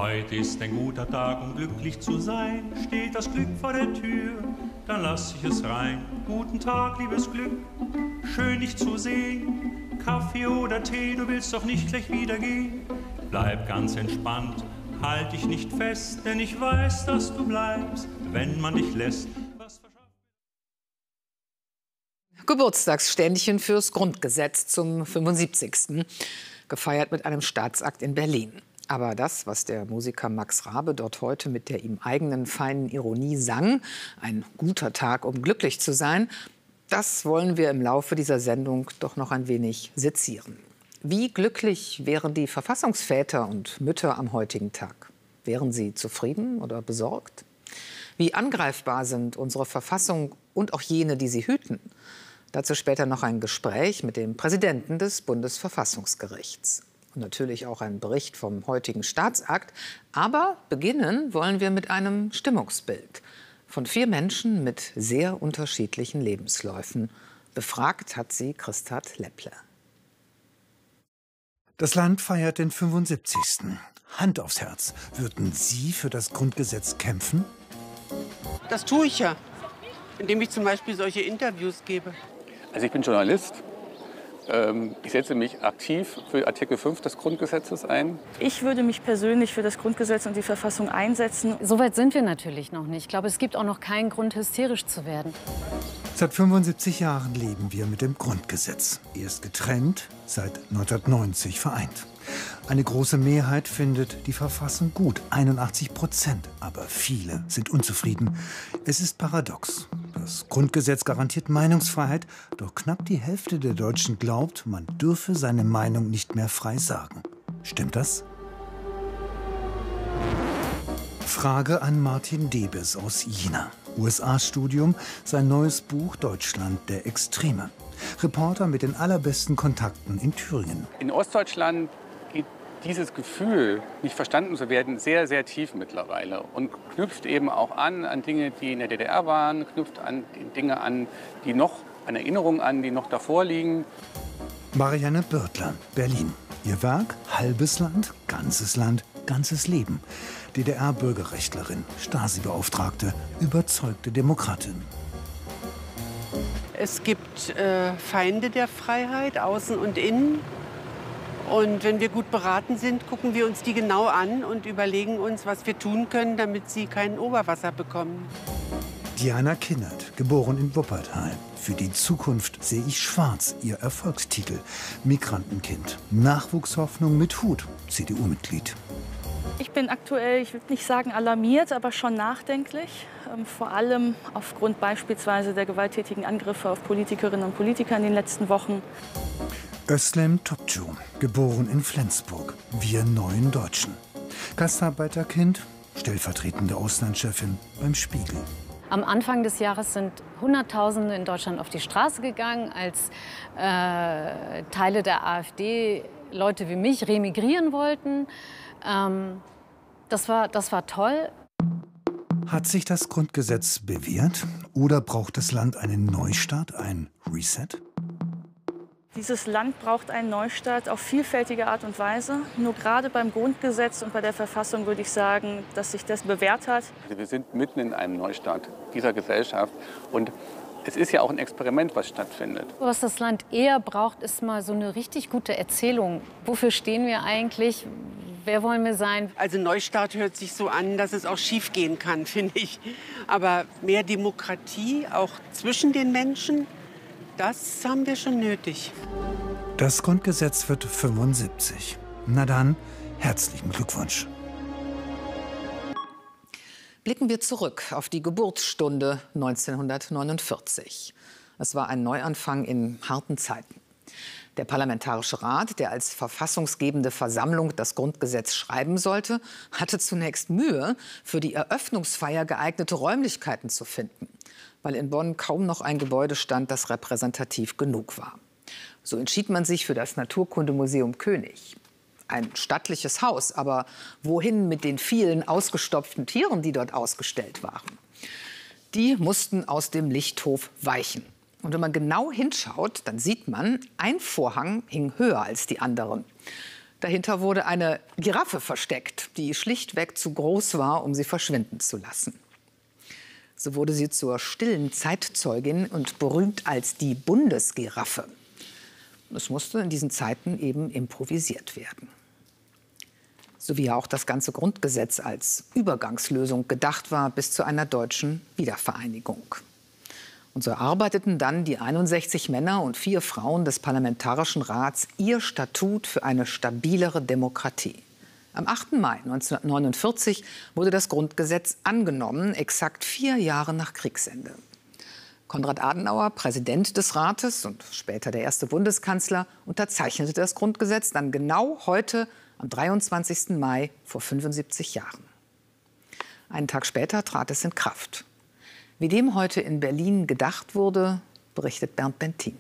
Heute ist ein guter Tag, um glücklich zu sein. Steht das Glück vor der Tür, dann lass ich es rein. Guten Tag, liebes Glück, schön dich zu sehen. Kaffee oder Tee, du willst doch nicht gleich wieder gehen. Bleib ganz entspannt, halt dich nicht fest, denn ich weiß, dass du bleibst, wenn man dich lässt. Geburtstagsständchen fürs Grundgesetz zum 75. Gefeiert mit einem Staatsakt in Berlin. Aber das, was der Musiker Max Rabe dort heute mit der ihm eigenen feinen Ironie sang, ein guter Tag, um glücklich zu sein, das wollen wir im Laufe dieser Sendung doch noch ein wenig sezieren. Wie glücklich wären die Verfassungsväter und Mütter am heutigen Tag? Wären sie zufrieden oder besorgt? Wie angreifbar sind unsere Verfassung und auch jene, die sie hüten? Dazu später noch ein Gespräch mit dem Präsidenten des Bundesverfassungsgerichts. Und natürlich auch ein Bericht vom heutigen Staatsakt. Aber beginnen wollen wir mit einem Stimmungsbild von 4 Menschen mit sehr unterschiedlichen Lebensläufen. Befragt hat sie Christat Lepple. Das Land feiert den 75. Hand aufs Herz. Würden Sie für das Grundgesetz kämpfen? Das tue ich ja, indem ich zum Beispiel solche Interviews gebe. Also ich bin Journalist. Ich setze mich aktiv für Artikel 5 des Grundgesetzes ein. Ich würde mich persönlich für das Grundgesetz und die Verfassung einsetzen. Soweit sind wir natürlich noch nicht. Ich glaube, es gibt auch noch keinen Grund, hysterisch zu werden. Seit 75 Jahren leben wir mit dem Grundgesetz. Erst getrennt, seit 1990 vereint. Eine große Mehrheit findet die Verfassung gut, 81%. Aber viele sind unzufrieden. Es ist paradox. Das Grundgesetz garantiert Meinungsfreiheit, doch knapp die Hälfte der Deutschen glaubt, man dürfe seine Meinung nicht mehr frei sagen. Stimmt das? Frage an Martin Debes aus Jena. USA-Studium, sein neues Buch Deutschland der Extreme. Reporter mit den allerbesten Kontakten in Thüringen. In Ostdeutschland geht dieses Gefühl, nicht verstanden zu werden, sehr, sehr tief mittlerweile und knüpft eben auch an Dinge, die in der DDR waren, knüpft an Dinge an, an Erinnerungen an, die noch davor liegen. Marianne Bürtler, Berlin. Ihr Werk: Halbes Land, ganzes Leben. DDR-Bürgerrechtlerin, Stasi-Beauftragte, überzeugte Demokratin. Es gibt Feinde der Freiheit, außen und innen. Und wenn wir gut beraten sind, gucken wir uns die genau an und überlegen uns, was wir tun können, damit sie kein Oberwasser bekommen. Diana Kinnert, geboren in Wuppertal. Für die Zukunft sehe ich schwarz, ihr Erfolgstitel. Migrantenkind, Nachwuchshoffnung mit Hut, CDU-Mitglied. Ich bin aktuell, ich will nicht sagen alarmiert, aber schon nachdenklich. Vor allem aufgrund beispielsweise der gewalttätigen Angriffe auf Politikerinnen und Politiker in den letzten Wochen. Özlem Topçu, geboren in Flensburg. Wir neuen Deutschen. Gastarbeiterkind, stellvertretende Auslandschefin beim Spiegel. Am Anfang des Jahres sind Hunderttausende in Deutschland auf die Straße gegangen, als Teile der AfD Leute wie mich remigrieren wollten. Das war toll. Hat sich das Grundgesetz bewährt oder braucht das Land einen Neustart, ein Reset? Dieses Land braucht einen Neustart auf vielfältige Art und Weise. Nur gerade beim Grundgesetz und bei der Verfassung würde ich sagen, dass sich das bewährt hat. Wir sind mitten in einem Neustart dieser Gesellschaft und es ist ja auch ein Experiment, was stattfindet. Was das Land eher braucht, ist mal so eine richtig gute Erzählung. Wofür stehen wir eigentlich? Wer wollen wir sein? Also Neustart hört sich so an, dass es auch schief gehen kann, finde ich. Aber mehr Demokratie, auch zwischen den Menschen, das haben wir schon nötig. Das Grundgesetz wird 75. Na dann, herzlichen Glückwunsch. Blicken wir zurück auf die Geburtsstunde 1949. Es war ein Neuanfang in harten Zeiten. Der Parlamentarische Rat, der als verfassungsgebende Versammlung das Grundgesetz schreiben sollte, hatte zunächst Mühe, für die Eröffnungsfeier geeignete Räumlichkeiten zu finden, weil in Bonn kaum noch ein Gebäude stand, das repräsentativ genug war. So entschied man sich für das Naturkundemuseum König. Ein stattliches Haus, aber wohin mit den vielen ausgestopften Tieren, die dort ausgestellt waren? Die mussten aus dem Lichthof weichen. Und wenn man genau hinschaut, dann sieht man, ein Vorhang hing höher als die anderen. Dahinter wurde eine Giraffe versteckt, die schlichtweg zu groß war, um sie verschwinden zu lassen. So wurde sie zur stillen Zeitzeugin und berühmt als die Bundesgiraffe. Es musste in diesen Zeiten eben improvisiert werden. So wie ja auch das ganze Grundgesetz als Übergangslösung gedacht war bis zu einer deutschen Wiedervereinigung. Und so erarbeiteten dann die 61 Männer und 4 Frauen des Parlamentarischen Rats ihr Statut für eine stabilere Demokratie. Am 8. Mai 1949 wurde das Grundgesetz angenommen, exakt 4 Jahre nach Kriegsende. Konrad Adenauer, Präsident des Rates und später der erste Bundeskanzler, unterzeichnete das Grundgesetz dann genau heute, am 23. Mai vor 75 Jahren. Einen Tag später trat es in Kraft. Wie dem heute in Berlin gedacht wurde, berichtet Bernd Bentin.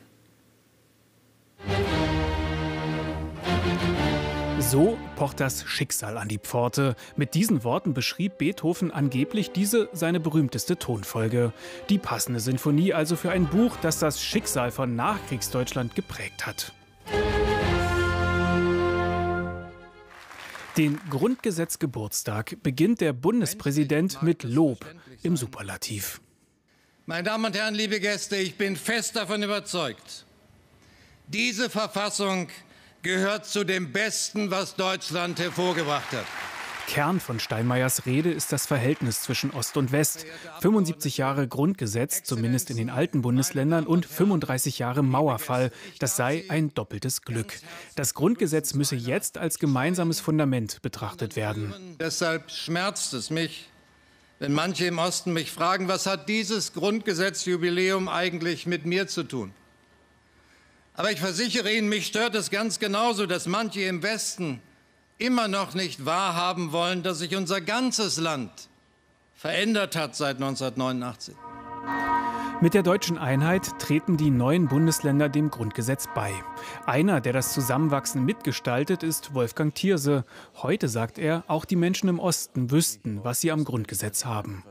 So pocht das Schicksal an die Pforte. Mit diesen Worten beschrieb Beethoven angeblich diese seine berühmteste Tonfolge. Die passende Sinfonie also für ein Buch, das das Schicksal von Nachkriegsdeutschland geprägt hat. Den Grundgesetzgeburtstag beginnt der Bundespräsident mit Lob im Superlativ. Meine Damen und Herren, liebe Gäste, ich bin fest davon überzeugt, diese Verfassung gehört zu dem Besten, was Deutschland hervorgebracht hat. Kern von Steinmeiers Rede ist das Verhältnis zwischen Ost und West. 75 Jahre Grundgesetz, zumindest in den alten Bundesländern, und 35 Jahre Mauerfall. Das sei ein doppeltes Glück. Das Grundgesetz müsse jetzt als gemeinsames Fundament betrachtet werden. Deshalb schmerzt es mich, wenn manche im Osten mich fragen, was hat dieses Grundgesetzjubiläum eigentlich mit mir zu tun? Aber ich versichere Ihnen, mich stört es ganz genauso, dass manche im Westen immer noch nicht wahrhaben wollen, dass sich unser ganzes Land verändert hat seit 1989. Mit der deutschen Einheit treten die neuen Bundesländer dem Grundgesetz bei. Einer, der das Zusammenwachsen mitgestaltet, ist Wolfgang Thierse. Heute sagt er, auch die Menschen im Osten wüssten, was sie am Grundgesetz haben.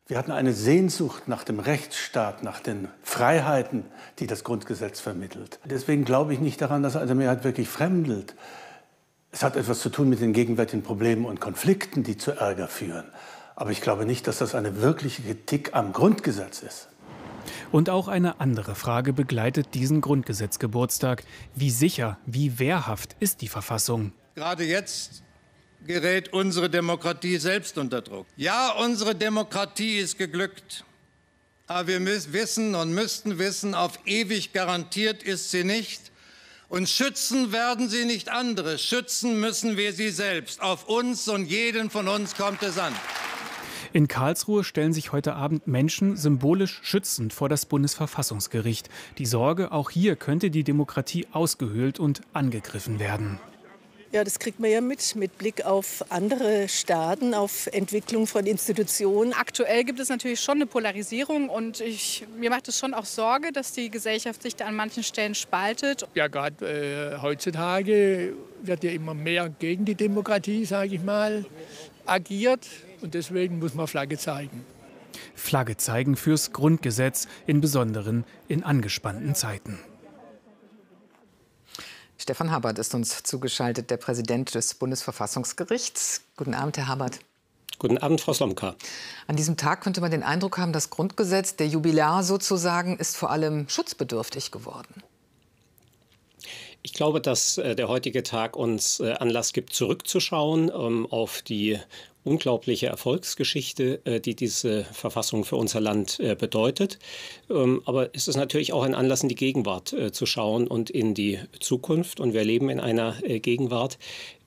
Wir hatten eine Sehnsucht nach dem Rechtsstaat, nach den Freiheiten, die das Grundgesetz vermittelt. Deswegen glaube ich nicht daran, dass eine Mehrheit wirklich fremdelt. Es hat etwas zu tun mit den gegenwärtigen Problemen und Konflikten, die zu Ärger führen. Aber ich glaube nicht, dass das eine wirkliche Kritik am Grundgesetz ist. Und auch eine andere Frage begleitet diesen Grundgesetzgeburtstag. Wie sicher, wie wehrhaft ist die Verfassung? Gerade jetzt gerät unsere Demokratie selbst unter Druck. Ja, unsere Demokratie ist geglückt. Aber wir wissen und müssten wissen, auf ewig garantiert ist sie nicht. Und schützen werden sie nicht andere. Schützen müssen wir sie selbst. Auf uns und jeden von uns kommt es an. In Karlsruhe stellen sich heute Abend Menschen symbolisch schützend vor das Bundesverfassungsgericht. Die Sorge, auch hier könnte die Demokratie ausgehöhlt und angegriffen werden. Ja, das kriegt man ja mit Blick auf andere Staaten, auf Entwicklung von Institutionen. Aktuell gibt es natürlich schon eine Polarisierung und mir macht es schon auch Sorge, dass die Gesellschaft sich da an manchen Stellen spaltet. Ja, gerade heutzutage wird ja immer mehr gegen die Demokratie, sage ich mal, agiert und deswegen muss man Flagge zeigen. Flagge zeigen fürs Grundgesetz, in besonderen, in angespannten Zeiten. Stefan Habert ist uns zugeschaltet, der Präsident des Bundesverfassungsgerichts. Guten Abend, Herr Habert. Guten Abend, Frau Slomka. An diesem Tag könnte man den Eindruck haben, das Grundgesetz, der Jubilar sozusagen, ist vor allem schutzbedürftig geworden. Ich glaube, dass der heutige Tag uns Anlass gibt, zurückzuschauen auf die unglaubliche Erfolgsgeschichte, die diese Verfassung für unser Land bedeutet. Aber es ist natürlich auch ein Anlass, in die Gegenwart zu schauen und in die Zukunft. Und wir leben in einer Gegenwart,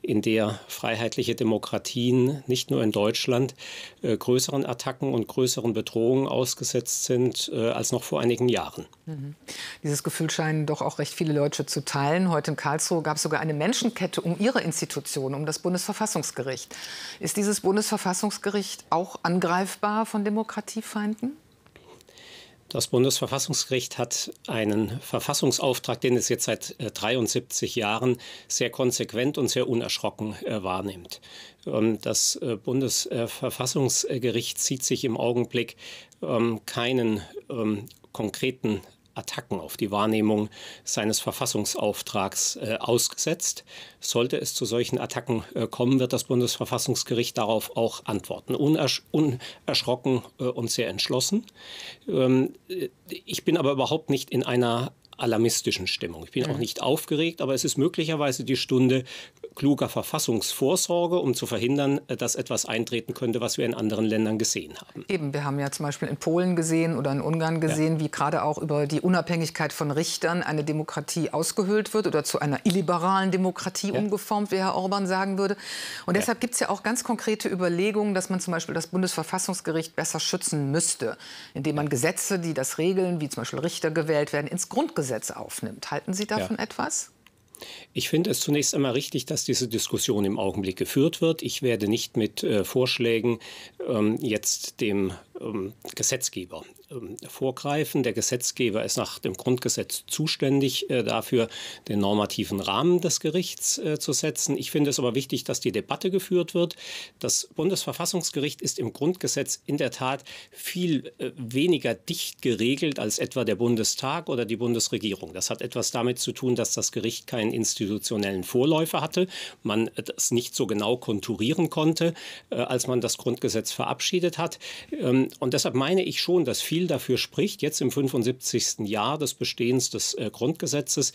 in der freiheitliche Demokratien nicht nur in Deutschland größeren Attacken und größeren Bedrohungen ausgesetzt sind als noch vor einigen Jahren. Dieses Gefühl scheinen doch auch recht viele Leute zu teilen. Heute in Karlsruhe gab es sogar eine Menschenkette um Ihre Institution, um das Bundesverfassungsgericht. Ist dieses Bundesverfassungsgericht auch angreifbar von Demokratiefeinden? Das Bundesverfassungsgericht hat einen Verfassungsauftrag, den es jetzt seit 73 Jahren sehr konsequent und sehr unerschrocken wahrnimmt. Das Bundesverfassungsgericht sieht sich im Augenblick keinen konkreten Attacken auf die Wahrnehmung seines Verfassungsauftrags ausgesetzt. Sollte es zu solchen Attacken kommen, wird das Bundesverfassungsgericht darauf auch antworten. Unerschrocken und sehr entschlossen. Ich bin aber überhaupt nicht in einer alarmistischen Stimmung. Ich bin auch nicht aufgeregt, aber es ist möglicherweise die Stunde kluger Verfassungsvorsorge, um zu verhindern, dass etwas eintreten könnte, was wir in anderen Ländern gesehen haben. Eben, wir haben ja zum Beispiel in Polen gesehen oder in Ungarn gesehen, wie gerade auch über die Unabhängigkeit von Richtern eine Demokratie ausgehöhlt wird oder zu einer illiberalen Demokratie umgeformt, wie Herr Orban sagen würde. Und deshalb gibt es ja auch ganz konkrete Überlegungen, dass man zum Beispiel das Bundesverfassungsgericht besser schützen müsste, indem man Gesetze, die das regeln, wie zum Beispiel Richter gewählt werden, ins Grundgesetz aufnimmt. Halten Sie davon etwas? Ich finde es zunächst einmal richtig, dass diese Diskussion im Augenblick geführt wird. Ich werde nicht mit Vorschlägen jetzt dem Gesetzgeber vorgreifen. Der Gesetzgeber ist nach dem Grundgesetz zuständig dafür, den normativen Rahmen des Gerichts zu setzen. Ich finde es aber wichtig, dass die Debatte geführt wird. Das Bundesverfassungsgericht ist im Grundgesetz in der Tat viel weniger dicht geregelt als etwa der Bundestag oder die Bundesregierung. Das hat etwas damit zu tun, dass das Gericht keinen institutionellen Vorläufer hatte, man das nicht so genau konturieren konnte, als man das Grundgesetz verabschiedet hat. Und deshalb meine ich schon, dass viel dafür spricht, jetzt im 75. Jahr des Bestehens des Grundgesetzes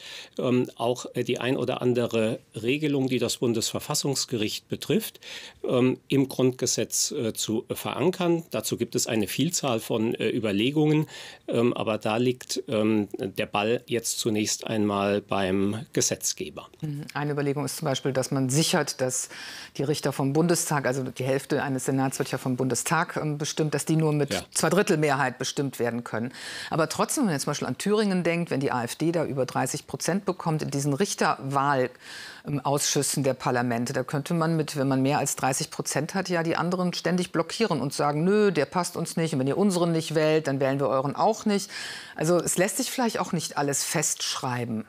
auch die ein oder andere Regelung, die das Bundesverfassungsgericht betrifft, im Grundgesetz zu verankern. Dazu gibt es eine Vielzahl von Überlegungen, aber da liegt der Ball jetzt zunächst einmal beim Gesetzgeber. Eine Überlegung ist zum Beispiel, dass man sichert, dass die Richter vom Bundestag, also die Hälfte eines Senats wird ja vom Bundestag bestimmt, dass die nur mit Zweidrittelmehrheit bestimmt werden können. Aber trotzdem, wenn man jetzt zum Beispiel an Thüringen denkt, wenn die AfD da über 30% bekommt in diesen Richterwahlausschüssen der Parlamente, da könnte man wenn man mehr als 30% hat, ja die anderen ständig blockieren und sagen, nö, der passt uns nicht und wenn ihr unseren nicht wählt, dann wählen wir euren auch nicht. Also es lässt sich vielleicht auch nicht alles festschreiben.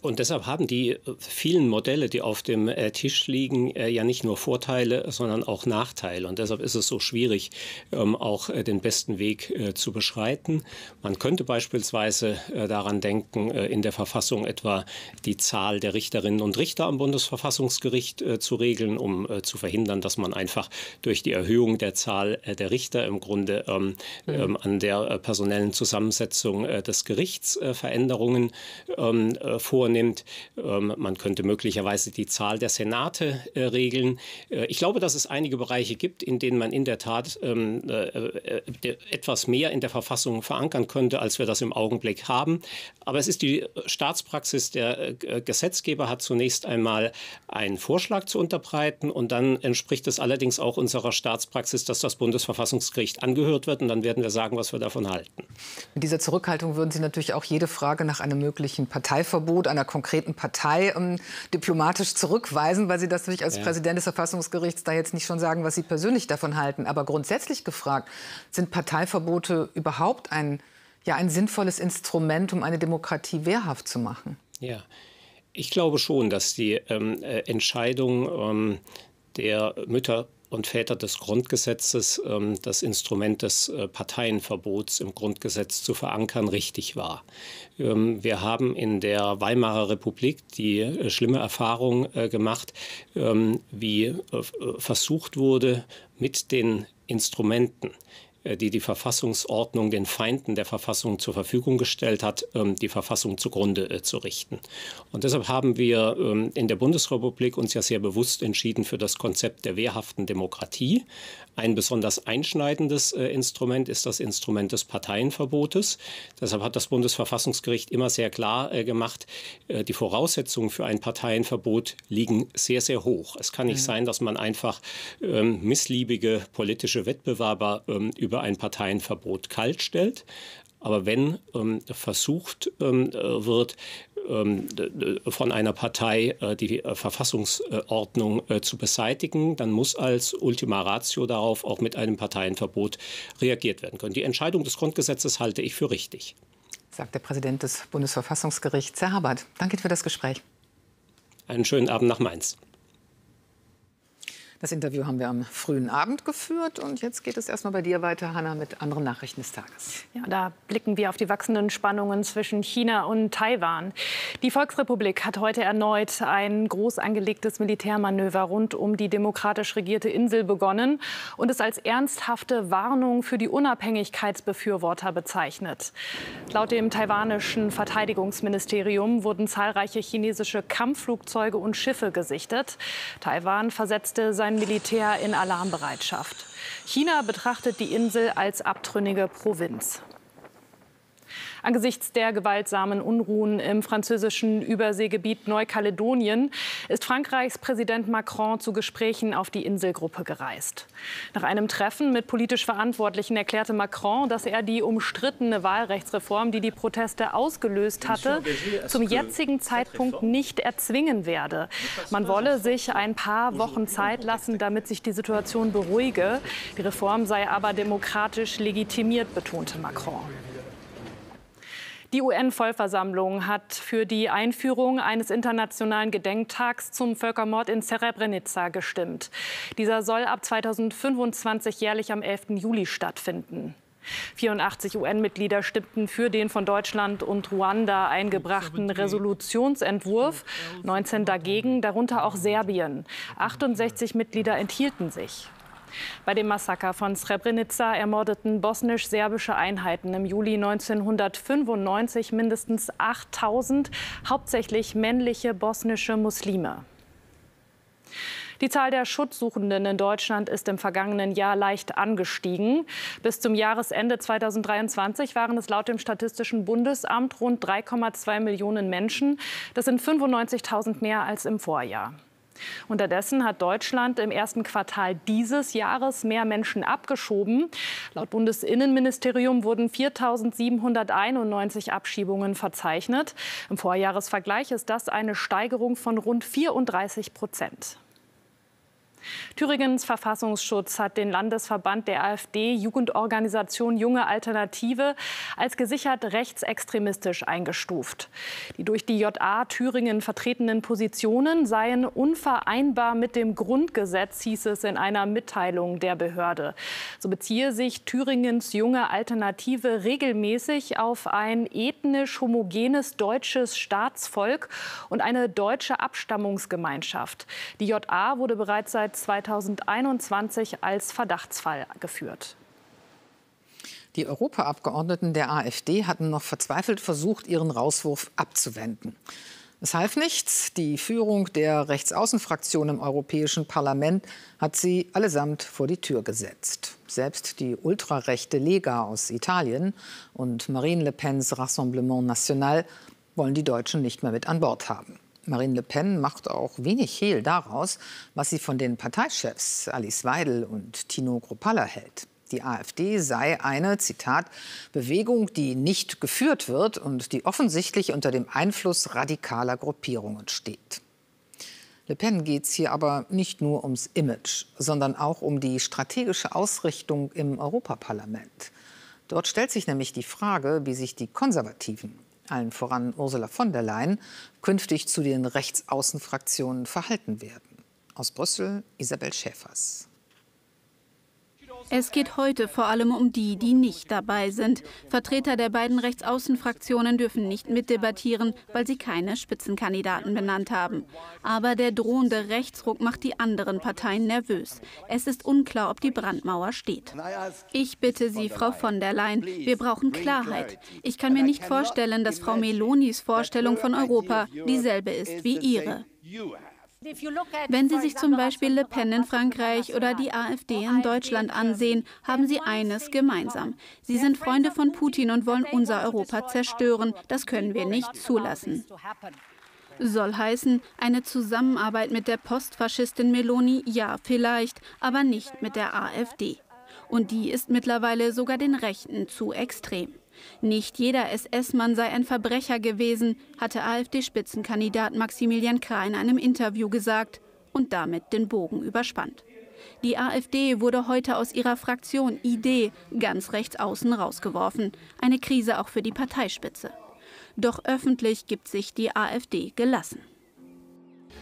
Und deshalb haben die vielen Modelle, die auf dem Tisch liegen, ja nicht nur Vorteile, sondern auch Nachteile. Und deshalb ist es so schwierig, auch den besten Weg zu beschreiten. Man könnte beispielsweise daran denken, in der Verfassung etwa die Zahl der Richterinnen und Richter am Bundesverfassungsgericht zu regeln, um zu verhindern, dass man einfach durch die Erhöhung der Zahl der Richter im Grunde an der personellen Zusammensetzung des Gerichts Veränderungen vornimmt. Man könnte möglicherweise die Zahl der Senate regeln. Ich glaube, dass es einige Bereiche gibt, in denen man in der Tat etwas mehr in der Verfassung verankern könnte, als wir das im Augenblick haben. Aber es ist die Staatspraxis. Der Gesetzgeber hat zunächst einmal einen Vorschlag zu unterbreiten und dann entspricht es allerdings auch unserer Staatspraxis, dass das Bundesverfassungsgericht angehört wird und dann werden wir sagen, was wir davon halten. Mit dieser Zurückhaltung würden Sie natürlich auch jede Frage nach einem möglichen Parteiverbot einer konkreten Partei diplomatisch zurückweisen, weil Sie das natürlich als Präsident des Verfassungsgerichts da jetzt nicht schon sagen, was Sie persönlich davon halten. Aber grundsätzlich gefragt, sind Parteiverbote überhaupt ein sinnvolles Instrument, um eine Demokratie wehrhaft zu machen? Ja, ich glaube schon, dass die Entscheidung der Mütter und Väter des Grundgesetzes, das Instrument des Parteienverbots im Grundgesetz zu verankern, richtig war. Wir haben in der Weimarer Republik die schlimme Erfahrung gemacht, wie versucht wurde, mit den Instrumenten, die Verfassungsordnung den Feinden der Verfassung zur Verfügung gestellt hat, die Verfassung zugrunde zu richten. Und deshalb haben wir in der Bundesrepublik uns ja sehr bewusst entschieden für das Konzept der wehrhaften Demokratie. Ein besonders einschneidendes Instrument ist das Instrument des Parteienverbotes. Deshalb hat das Bundesverfassungsgericht immer sehr klar gemacht, die Voraussetzungen für ein Parteienverbot liegen sehr, sehr hoch. Es kann nicht sein, dass man einfach missliebige politische Wettbewerber über ein Parteienverbot kalt stellt. Aber wenn versucht wird, von einer Partei die Verfassungsordnung zu beseitigen, dann muss als Ultima Ratio darauf auch mit einem Parteienverbot reagiert werden können. Die Entscheidung des Grundgesetzes halte ich für richtig. Sagt der Präsident des Bundesverfassungsgerichts, Herr Habert. Danke für das Gespräch. Einen schönen Abend nach Mainz. Das Interview haben wir am frühen Abend geführt und jetzt geht es erstmal bei dir weiter, Hanna, mit anderen Nachrichten des Tages. Ja, da blicken wir auf die wachsenden Spannungen zwischen China und Taiwan. Die Volksrepublik hat heute erneut ein groß angelegtes Militärmanöver rund um die demokratisch regierte Insel begonnen und es als ernsthafte Warnung für die Unabhängigkeitsbefürworter bezeichnet. Laut dem taiwanischen Verteidigungsministerium wurden zahlreiche chinesische Kampfflugzeuge und Schiffe gesichtet. Taiwan versetzte sein Militär in Alarmbereitschaft. China betrachtet die Insel als abtrünnige Provinz. Angesichts der gewaltsamen Unruhen im französischen Überseegebiet Neukaledonien ist Frankreichs Präsident Macron zu Gesprächen auf die Inselgruppe gereist. Nach einem Treffen mit politisch Verantwortlichen erklärte Macron, dass er die umstrittene Wahlrechtsreform, die die Proteste ausgelöst hatte, zum jetzigen Zeitpunkt nicht erzwingen werde. Man wolle sich ein paar Wochen Zeit lassen, damit sich die Situation beruhige. Die Reform sei aber demokratisch legitimiert, betonte Macron. Die UN-Vollversammlung hat für die Einführung eines internationalen Gedenktags zum Völkermord in Srebrenica gestimmt. Dieser soll ab 2025 jährlich am 11. Juli stattfinden. 84 UN-Mitglieder stimmten für den von Deutschland und Ruanda eingebrachten Resolutionsentwurf, 19 dagegen, darunter auch Serbien. 68 Mitglieder enthielten sich. Bei dem Massaker von Srebrenica ermordeten bosnisch-serbische Einheiten im Juli 1995 mindestens 8.000, hauptsächlich männliche bosnische Muslime. Die Zahl der Schutzsuchenden in Deutschland ist im vergangenen Jahr leicht angestiegen. Bis zum Jahresende 2023 waren es laut dem Statistischen Bundesamt rund 3,2 Millionen Menschen. Das sind 95.000 mehr als im Vorjahr. Unterdessen hat Deutschland im ersten Quartal dieses Jahres mehr Menschen abgeschoben. Laut Bundesinnenministerium wurden 4.791 Abschiebungen verzeichnet. Im Vorjahresvergleich ist das eine Steigerung von rund 34%. Thüringens Verfassungsschutz hat den Landesverband der AfD-Jugendorganisation Junge Alternative als gesichert rechtsextremistisch eingestuft. Die durch die JA Thüringen vertretenen Positionen seien unvereinbar mit dem Grundgesetz, hieß es in einer Mitteilung der Behörde. So beziehe sich Thüringens Junge Alternative regelmäßig auf ein ethnisch homogenes deutsches Staatsvolk und eine deutsche Abstammungsgemeinschaft. Die JA wurde bereits seit 2021 als Verdachtsfall geführt. Die Europaabgeordneten der AfD hatten noch verzweifelt versucht, ihren Rauswurf abzuwenden. Es half nichts. Die Führung der Rechtsaußenfraktion im Europäischen Parlament hat sie allesamt vor die Tür gesetzt. Selbst die ultrarechte Lega aus Italien und Marine Le Pens Rassemblement National wollen die Deutschen nicht mehr mit an Bord haben. Marine Le Pen macht auch wenig Hehl daraus, was sie von den Parteichefs Alice Weidel und Tino Kruppalla hält. Die AfD sei eine, Zitat, Bewegung, die nicht geführt wird und die offensichtlich unter dem Einfluss radikaler Gruppierungen steht. Le Pen geht es hier aber nicht nur ums Image, sondern auch um die strategische Ausrichtung im Europaparlament. Dort stellt sich nämlich die Frage, wie sich die Konservativen, allen voran Ursula von der Leyen, künftig zu den Rechtsaußenfraktionen verhalten werden. Aus Brüssel, Isabel Schäfers. Es geht heute vor allem um die, die nicht dabei sind. Vertreter der beiden Rechtsaußenfraktionen dürfen nicht mitdebattieren, weil sie keine Spitzenkandidaten benannt haben. Aber der drohende Rechtsruck macht die anderen Parteien nervös. Es ist unklar, ob die Brandmauer steht. Ich bitte Sie, Frau von der Leyen, wir brauchen Klarheit. Ich kann mir nicht vorstellen, dass Frau Melonis Vorstellung von Europa dieselbe ist wie Ihre. Wenn Sie sich zum Beispiel Le Pen in Frankreich oder die AfD in Deutschland ansehen, haben sie eines gemeinsam. Sie sind Freunde von Putin und wollen unser Europa zerstören. Das können wir nicht zulassen. Soll heißen, eine Zusammenarbeit mit der Postfaschistin Meloni, ja, vielleicht, aber nicht mit der AfD. Und die ist mittlerweile sogar den Rechten zu extrem. Nicht jeder SS-Mann sei ein Verbrecher gewesen, hatte AfD-Spitzenkandidat Maximilian Krah in einem Interview gesagt und damit den Bogen überspannt. Die AfD wurde heute aus ihrer Fraktion ID ganz rechts außen rausgeworfen. Eine Krise auch für die Parteispitze. Doch öffentlich gibt sich die AfD gelassen.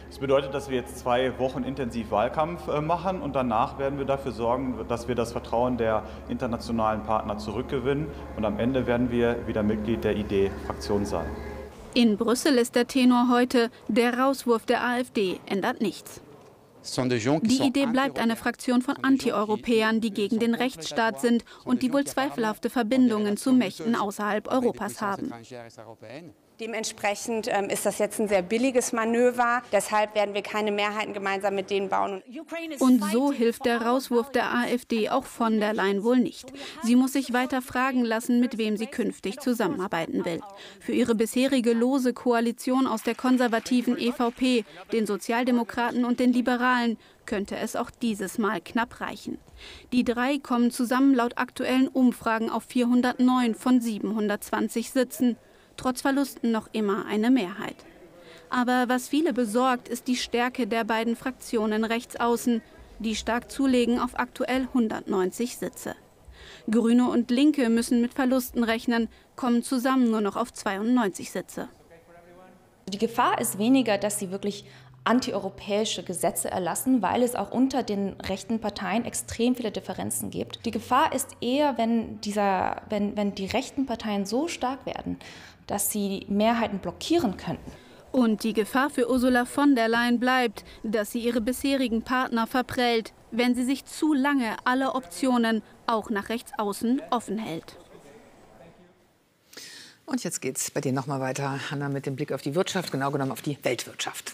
Das bedeutet, dass wir jetzt 2 Wochen intensiv Wahlkampf machen und danach werden wir dafür sorgen, dass wir das Vertrauen der internationalen Partner zurückgewinnen und am Ende werden wir wieder Mitglied der ID-Fraktion sein. In Brüssel ist der Tenor heute, der Rauswurf der AfD ändert nichts. Die Idee bleibt eine Fraktion von Anti-Europäern, die gegen den Rechtsstaat sind und die wohl zweifelhafte Verbindungen zu Mächten außerhalb Europas haben. Dementsprechend ist das jetzt ein sehr billiges Manöver. Deshalb werden wir keine Mehrheiten gemeinsam mit denen bauen. Und so hilft der Rauswurf der AfD auch von der Leyen wohl nicht. Sie muss sich weiter fragen lassen, mit wem sie künftig zusammenarbeiten will. Für ihre bisherige lose Koalition aus der konservativen EVP, den Sozialdemokraten und den Liberalen könnte es auch dieses Mal knapp reichen. Die 3 kommen zusammen laut aktuellen Umfragen auf 409 von 720 Sitzen. Trotz Verlusten noch immer eine Mehrheit. Aber was viele besorgt, ist die Stärke der beiden Fraktionen rechts außen, die stark zulegen auf aktuell 190 Sitze. Grüne und Linke müssen mit Verlusten rechnen, kommen zusammen nur noch auf 92 Sitze. Die Gefahr ist weniger, dass sie wirklich antieuropäische Gesetze erlassen, weil es auch unter den rechten Parteien extrem viele Differenzen gibt. Die Gefahr ist eher, wenn die rechten Parteien so stark werden, dass sie Mehrheiten blockieren könnten. Und die Gefahr für Ursula von der Leyen bleibt, dass sie ihre bisherigen Partner verprellt, wenn sie sich zu lange alle Optionen, auch nach rechts außen, offen hält. Und jetzt geht's bei dir noch mal weiter, Hanna, mit dem Blick auf die Wirtschaft, genau genommen auf die Weltwirtschaft.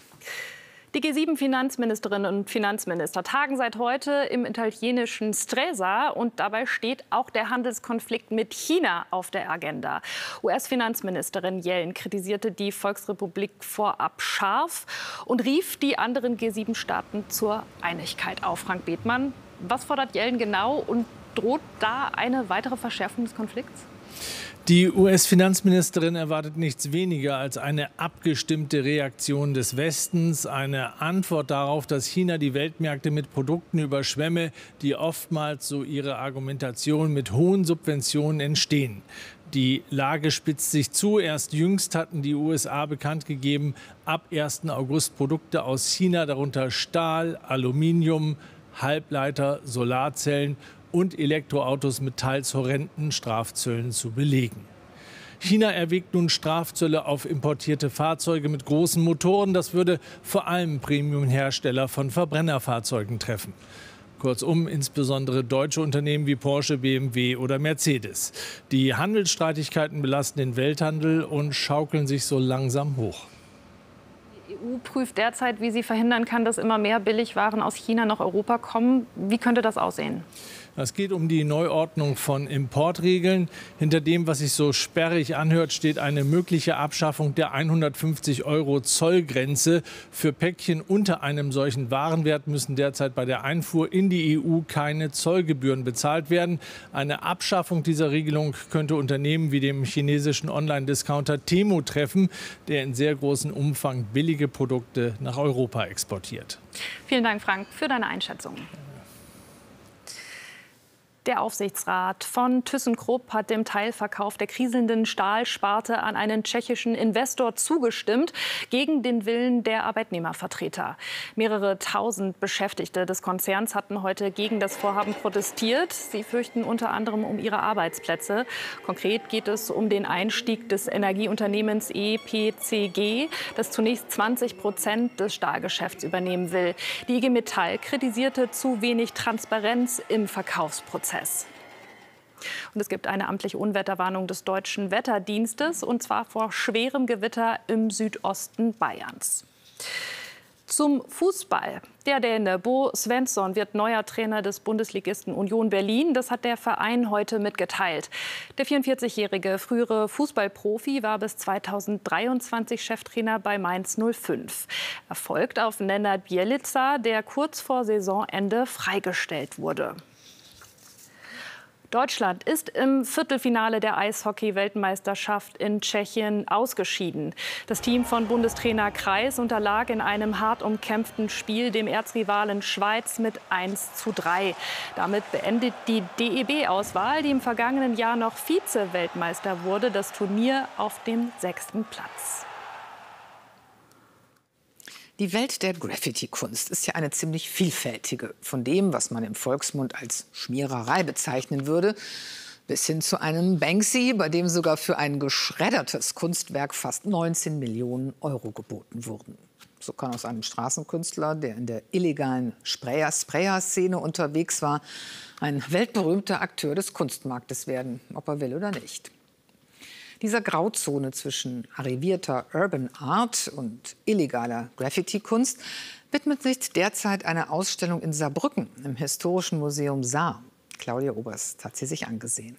Die G7-Finanzministerinnen und Finanzminister tagen seit heute im italienischen Stresa. Und dabei steht auch der Handelskonflikt mit China auf der Agenda. US-Finanzministerin Yellen kritisierte die Volksrepublik vorab scharf und rief die anderen G7-Staaten zur Einigkeit auf. Frank Bethmann, was fordert Yellen genau und droht da eine weitere Verschärfung des Konflikts? Die US-Finanzministerin erwartet nichts weniger als eine abgestimmte Reaktion des Westens, eine Antwort darauf, dass China die Weltmärkte mit Produkten überschwemme, die oftmals, so ihre Argumentation, mit hohen Subventionen entstehen. Die Lage spitzt sich zu. Erst jüngst hatten die USA bekannt gegeben, ab 1. August Produkte aus China, darunter Stahl, Aluminium, Halbleiter, Solarzellen und Elektroautos mit teils horrenden Strafzöllen zu belegen. China erwägt nun Strafzölle auf importierte Fahrzeuge mit großen Motoren. Das würde vor allem Premium-Hersteller von Verbrennerfahrzeugen treffen. Kurzum, insbesondere deutsche Unternehmen wie Porsche, BMW oder Mercedes. Die Handelsstreitigkeiten belasten den Welthandel und schaukeln sich so langsam hoch. Die EU prüft derzeit, wie sie verhindern kann, dass immer mehr Billigwaren aus China nach Europa kommen. Wie könnte das aussehen? Es geht um die Neuordnung von Importregeln. Hinter dem, was sich so sperrig anhört, steht eine mögliche Abschaffung der 150 € Zollgrenze. Für Päckchen unter einem solchen Warenwert müssen derzeit bei der Einfuhr in die EU keine Zollgebühren bezahlt werden. Eine Abschaffung dieser Regelung könnte Unternehmen wie dem chinesischen Online-Discounter Temu treffen, der in sehr großem Umfang billige Produkte nach Europa exportiert. Vielen Dank, Frank, für deine Einschätzung. Der Aufsichtsrat von ThyssenKrupp hat dem Teilverkauf der kriselnden Stahlsparte an einen tschechischen Investor zugestimmt, gegen den Willen der Arbeitnehmervertreter. Mehrere tausend Beschäftigte des Konzerns hatten heute gegen das Vorhaben protestiert. Sie fürchten unter anderem um ihre Arbeitsplätze. Konkret geht es um den Einstieg des Energieunternehmens EPCG, das zunächst 20% des Stahlgeschäfts übernehmen will. Die IG Metall kritisierte zu wenig Transparenz im Verkaufsprozess. Und es gibt eine amtliche Unwetterwarnung des Deutschen Wetterdienstes, und zwar vor schwerem Gewitter im Südosten Bayerns. Zum Fußball. Der Däne Bo Svensson wird neuer Trainer des Bundesligisten Union Berlin. Das hat der Verein heute mitgeteilt. Der 44-jährige frühere Fußballprofi war bis 2023 Cheftrainer bei Mainz 05. Er folgt auf Nenad Bjelica, der kurz vor Saisonende freigestellt wurde. Deutschland ist im Viertelfinale der Eishockey-Weltmeisterschaft in Tschechien ausgeschieden. Das Team von Bundestrainer Kreis unterlag in einem hart umkämpften Spiel dem Erzrivalen Schweiz mit 1:3. Damit beendet die DEB-Auswahl, die im vergangenen Jahr noch Vize-Weltmeister wurde, das Turnier auf dem 6. Platz. Die Welt der Graffiti-Kunst ist ja eine ziemlich vielfältige. Von dem, was man im Volksmund als Schmiererei bezeichnen würde, bis hin zu einem Banksy, bei dem sogar für ein geschreddertes Kunstwerk fast 19 Millionen Euro geboten wurden. So kann aus einem Straßenkünstler, der in der illegalen Sprayer-Szene unterwegs war, ein weltberühmter Akteur des Kunstmarktes werden, ob er will oder nicht. Dieser Grauzone zwischen arrivierter Urban Art und illegaler Graffiti-Kunst widmet sich derzeit eine Ausstellung in Saarbrücken im Historischen Museum Saar. Claudia Oberst hat sie sich angesehen.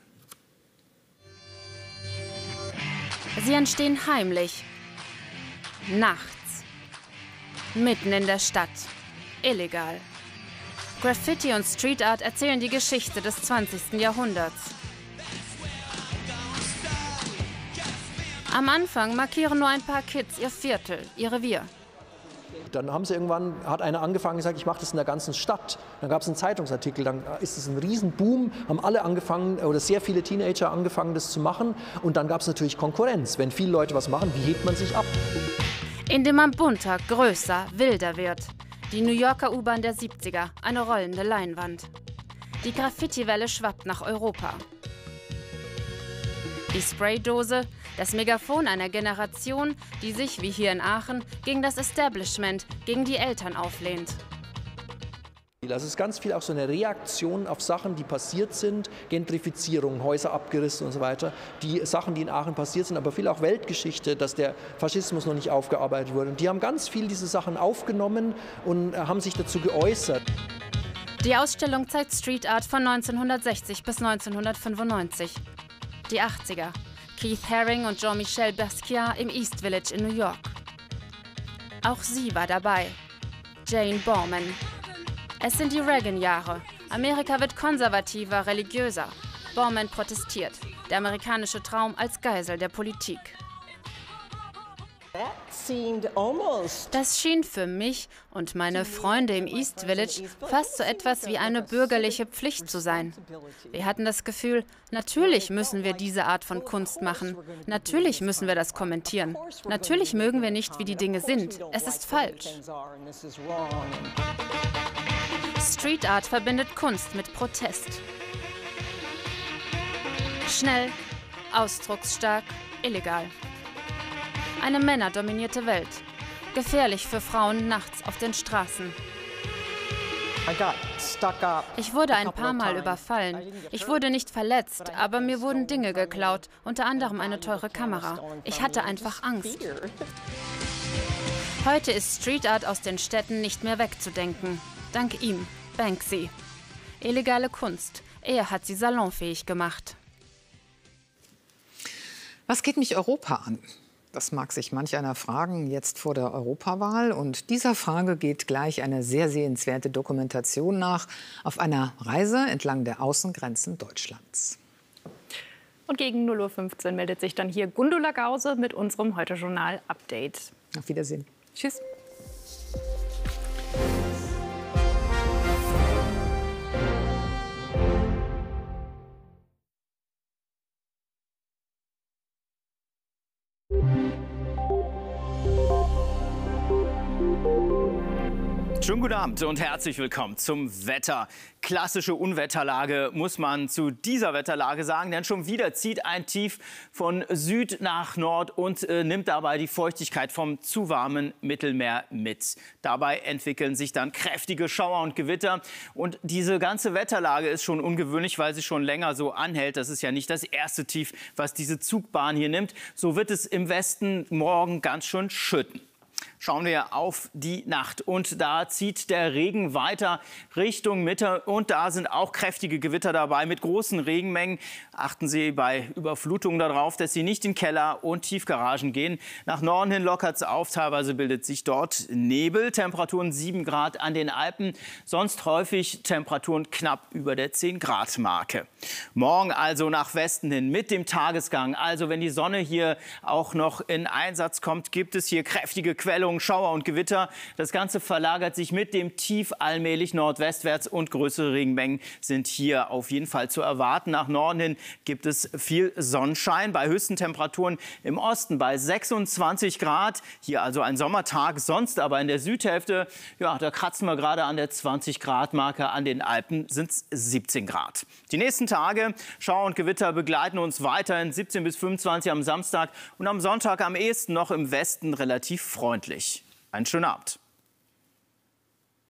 Sie entstehen heimlich, nachts, mitten in der Stadt, illegal. Graffiti und Street Art erzählen die Geschichte des 20. Jahrhunderts. Am Anfang markieren nur ein paar Kids ihr Viertel, ihr Revier. Dann hat einer angefangen und gesagt, ich mache das in der ganzen Stadt. Dann gab es einen Zeitungsartikel, dann ist es ein Riesenboom, haben alle angefangen, oder sehr viele Teenager angefangen, das zu machen. Und dann gab es natürlich Konkurrenz. Wenn viele Leute was machen, wie hebt man sich ab? Indem man bunter, größer, wilder wird. Die New Yorker U-Bahn der 70er, eine rollende Leinwand. Die Graffiti-Welle schwappt nach Europa. Die Spraydose, das Megafon einer Generation, die sich, wie hier in Aachen, gegen das Establishment, gegen die Eltern auflehnt. Das ist ganz viel auch so eine Reaktion auf Sachen, die passiert sind, Gentrifizierung, Häuser abgerissen und so weiter. Die Sachen, die in Aachen passiert sind, aber viel auch Weltgeschichte, dass der Faschismus noch nicht aufgearbeitet wurde. Und die haben ganz viel diese Sachen aufgenommen und haben sich dazu geäußert. Die Ausstellung zeigt Street Art von 1960 bis 1995. Die 80er. Keith Haring und Jean-Michel Basquiat im East Village in New York. Auch sie war dabei. Jane Borman. Es sind die Reagan-Jahre. Amerika wird konservativer, religiöser. Borman protestiert. Der amerikanische Traum als Geisel der Politik. Das schien für mich und meine Freunde im East Village fast so etwas wie eine bürgerliche Pflicht zu sein. Wir hatten das Gefühl, natürlich müssen wir diese Art von Kunst machen. Natürlich müssen wir das kommentieren. Natürlich mögen wir nicht, wie die Dinge sind. Es ist falsch. Street Art verbindet Kunst mit Protest. Schnell, ausdrucksstark, illegal. Eine männerdominierte Welt. Gefährlich für Frauen nachts auf den Straßen. Ich wurde ein paar Mal überfallen. Ich wurde nicht verletzt, aber mir wurden Dinge geklaut, unter anderem eine teure Kamera. Ich hatte einfach Angst. Heute ist Street Art aus den Städten nicht mehr wegzudenken. Dank ihm, Banksy. Illegale Kunst. Er hat sie salonfähig gemacht. Was geht mich Europa an? Das mag sich manch einer fragen, jetzt vor der Europawahl. Und dieser Frage geht gleich eine sehr sehenswerte Dokumentation nach auf einer Reise entlang der Außengrenzen Deutschlands. Und gegen 0:15 Uhr meldet sich dann hier Gundula Gause mit unserem Heute-Journal-Update. Auf Wiedersehen. Tschüss. Schönen guten Abend und herzlich willkommen zum Wetter. Klassische Unwetterlage muss man zu dieser Wetterlage sagen, denn schon wieder zieht ein Tief von Süd nach Nord und nimmt dabei die Feuchtigkeit vom zu warmen Mittelmeer mit. Dabei entwickeln sich dann kräftige Schauer und Gewitter. Und diese ganze Wetterlage ist schon ungewöhnlich, weil sie schon länger so anhält. Das ist ja nicht das erste Tief, was diese Zugbahn hier nimmt. So wird es im Westen morgen ganz schön schütten. Schauen wir auf die Nacht und da zieht der Regen weiter Richtung Mitte und da sind auch kräftige Gewitter dabei mit großen Regenmengen. Achten Sie bei Überflutungen darauf, dass Sie nicht in Keller und Tiefgaragen gehen. Nach Norden hin lockert es auf, teilweise bildet sich dort Nebel, Temperaturen 7 Grad an den Alpen, sonst häufig Temperaturen knapp über der 10-Grad-Marke. Morgen also nach Westen hin mit dem Tagesgang, also wenn die Sonne hier auch noch in Einsatz kommt, gibt es hier kräftige Quellen Verteilung, Schauer und Gewitter. Das Ganze verlagert sich mit dem Tief allmählich nordwestwärts und größere Regenmengen sind hier auf jeden Fall zu erwarten. Nach Norden hin gibt es viel Sonnenschein bei höchsten Temperaturen im Osten bei 26 Grad. Hier also ein Sommertag, sonst aber in der Südhälfte, ja, da kratzen wir gerade an der 20-Grad-Marke. An den Alpen sind es 17 Grad. Die nächsten Tage, Schauer und Gewitter begleiten uns weiterhin 17 bis 25 am Samstag und am Sonntag am ehesten noch im Westen relativ freundlich. Einen schönen Abend.